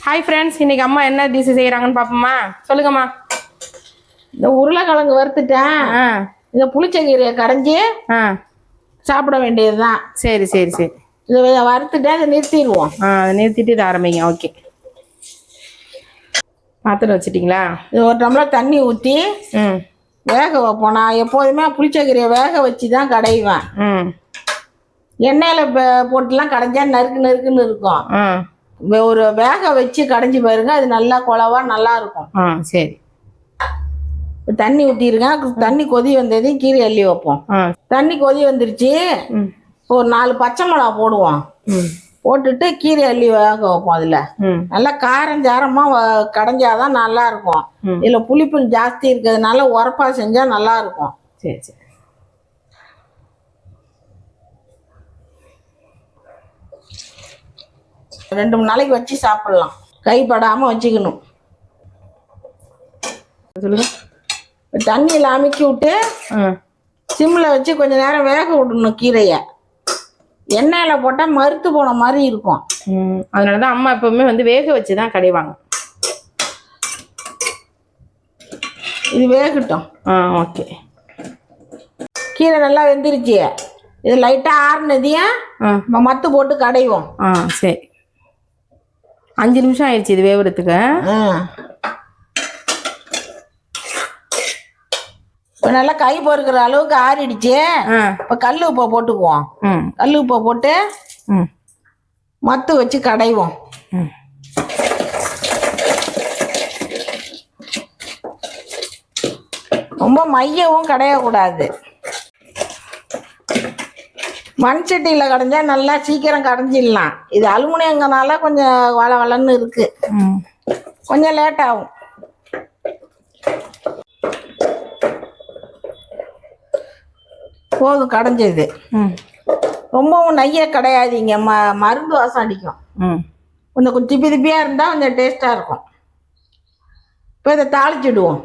Hi friends, இன்னைக்கு அம்மா என்ன டிஷ் செய்கிறாங்கன்னு பார்ப்போமா? சொல்லுங்கம்மா. இந்த உருளைக்கிழங்கு வறுத்துட்டேன். இந்த புளிச்சக்கீரையை கடைஞ்சி சாப்பிட வேண்டியது தான். சரி சரி சரி. இதை வறுத்துட்டேன், அதை நிறுத்திடுவோம். அதை நிறுத்திட்டு இதை ஆரம்பிங்க. ஓகே, பாத்திரம் வச்சுட்டிங்களா? இது ஒரு டம்ளர் தண்ணி ஊற்றி வேக வைப்போம். நான் எப்போதுமே புளிச்சக்கீரையை வேக வச்சு தான் கடைவேன். எண்ணெயில் போட்டுலாம் கடைஞ்சா நறுக்கு நறுக்குன்னு இருக்கும். ஒரு வேக வச்சு கடைஞ்சி பாருங்க, அது நல்லா குழவா நல்லா இருக்கும். சரி. தண்ணி ஊற்றிருக்கேன். தண்ணி கொதி வந்ததையும் கீரை அள்ளி வைப்போம். தண்ணி கொதி வந்துருச்சு, ஒரு 4 பச்சை மிளகா போடுவோம். போட்டுட்டு கீரை அள்ளி வேக வைப்போம். அதில் நல்லா காரம் சாரமாக கடைஞ்சாதான் நல்லா இருக்கும். இதில் புளிப்பு ஜாஸ்தி இருக்கிறதுனால உரப்பா செஞ்சால் நல்லா இருக்கும். சரி சரி. ரெண்டு 3 நாளைக்கு வச்சு சாப்பிடலாம். கைப்படாமல் வச்சுக்கணும். சொல்லுங்க. தண்ணியில் அமுக்கி விட்டு சிம்மில் வச்சு கொஞ்சம் நேரம் வேக விடணும். கீரையை எண்ணெயில் போட்டால் மறுத்து போன மாதிரி இருக்கும். அதனால தான் அம்மா எப்பவுமே வந்து வேக வச்சு தான் கடைவாங்க. இது வேகட்டும். ஓகே. கீரை நல்லா வெந்துருச்சு. இது லைட்டாக ஆறுனதையும் மத்து போட்டு கடைவோம். சரி. 5 நிமிஷம் ஆயிடுச்சு இது வேவுறதுக்கு. இப்போ நல்லா கை பொறுக்கிற அளவுக்கு ஆறிடுச்சு. இப்போ கல் உப்பை போட்டுக்குவோம். கல் உப்பை போட்டு மத்து வச்சு கடைவோம். ரொம்ப மையவும் கடையக்கூடாது. மண் சட்டியில் கடைஞ்சா நல்லா சீக்கிரம் கடைஞ்சிடலாம். இது அலுமினியங்கனால கொஞ்சம் வளன்னு இருக்கு, கொஞ்சம் லேட் ஆகும். போதும் கடைஞ்சது. ரொம்பவும் நெய்யை கிடையாதீங்க, மருந்து வாசம் அடிக்கும். கொஞ்சம் திப்பி திப்பியாக இருந்தால் கொஞ்சம் டேஸ்ட்டாக இருக்கும். இப்போ இதை தாளிச்சிடுவோம்.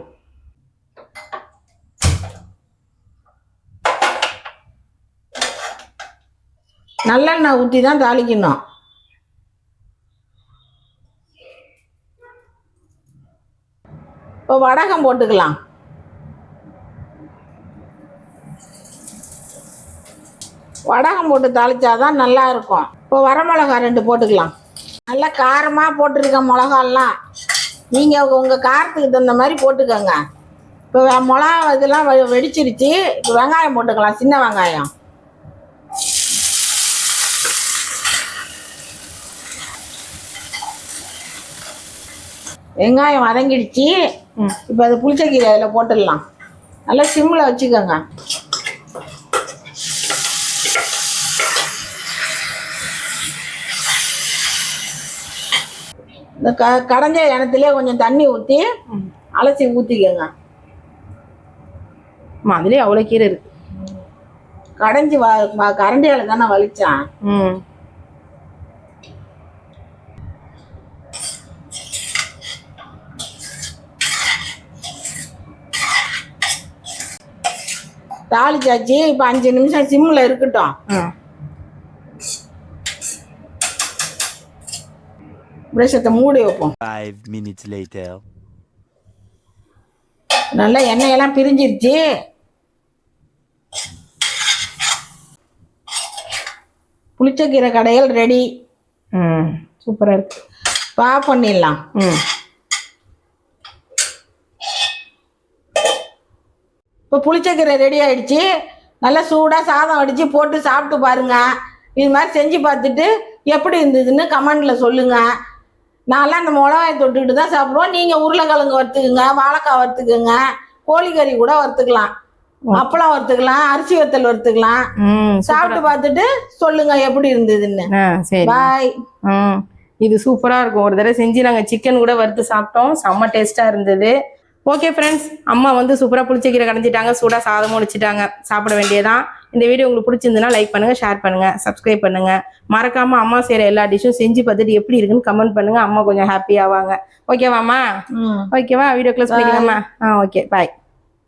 நல்லெண்ணெய் ஊற்றி தான் தாளிக்கணும். இப்போ வடகம் போட்டுக்கலாம். வடகம் போட்டு தாளிச்சாதான் நல்லா இருக்கும். இப்போ வரமிளகா 2 போட்டுக்கலாம். நல்லா காரமாக போட்டிருக்க மிளகாலாம் நீங்கள் உங்கள் காரத்துக்கு தகுந்த மாதிரி போட்டுக்கோங்க. இப்போ மிளகா இதெல்லாம் வெடிச்சிருச்சு. இப்போ வெங்காயம் போட்டுக்கலாம், சின்ன வெங்காயம். வெங்காயம் வதங்கிடுச்சு. இப்போ அது புளிச்சக்கீரை அதில் போட்டுடலாம். நல்லா சிம்மில் வச்சுக்கோங்க. இந்த கடைஞ்ச இனத்துலேயே கொஞ்சம் தண்ணி ஊற்றி அலசி ஊற்றிக்கோங்க. அதுலேயே அவ்வளோ கீரை இருக்கு. கடைஞ்சி கரண்டியால் தானே வலிச்சான். தாளிச்சாச்சு. இப்போ 5 நிமிஷம் சிம்மில் இருக்கட்டும். பிரஷத்தை மூடி வைப்போம். 5 minutes later. நல்லா எண்ணெயெல்லாம் பிரிஞ்சிருச்சு. புளிச்சக்கீரை கடையில் ரெடி. சூப்பராக இருக்கு. ஆஃப் பண்ணிடலாம். இப்போ புளிச்சக்கீரை ரெடி ஆகிடுச்சு. நல்லா சூடாக சாதம் அடித்து போட்டு சாப்பிட்டு பாருங்கள். இது மாதிரி செஞ்சு பார்த்துட்டு எப்படி இருந்ததுன்னு கமெண்டில் சொல்லுங்கள். நான்லாம் அந்த மிளகாயை தொட்டுக்கிட்டு தான் சாப்பிடுவோம். நீங்கள் உருளைக்கிழங்கு வறுத்துக்குங்க, வாழைக்காய் வறுத்துக்குங்க, கோழிக்கறி கூட வறுத்துக்கலாம், அப்பளம் வறுத்துக்கலாம், அரிசி வத்தல் வறுத்துக்கலாம். சாப்பிட்டு பார்த்துட்டு சொல்லுங்கள் எப்படி இருந்ததுன்னு. பாய். இது சூப்பராக இருக்கும். ஒரு தடவை செஞ்சு நாங்கள் சிக்கன் கூட வறுத்து சாப்பிட்டோம். செம்ம டேஸ்ட்டாக இருந்தது. ஓகே ஃப்ரெண்ட்ஸ், அம்மா வந்து சூப்பராக புளிச்சக்கீரை கடைஞ்சிட்டாங்க. சூடாக சாதமும் வச்சுட்டாங்க. சாப்பிட வேண்டியதான். இந்த வீடியோ உங்களுக்கு பிடிச்சிருந்துன்னா லைக் பண்ணுங்கள், ஷேர் பண்ணுங்கள், சப்ஸ்கிரைப் பண்ணுங்கள். மறக்காமல் அம்மா செய்கிற எல்லா டிஷ்ஷும் செஞ்சு பார்த்துட்டு எப்படி இருக்குன்னு கமெண்ட் பண்ணுங்கள். அம்மா கொஞ்சம் ஹாப்பி ஆவாங்க. ஓகேவாம்மா? ஓகேவா? வீடியோ க்ளோஸ் பண்ணிக்கலாமா? ஓகே, பாய்.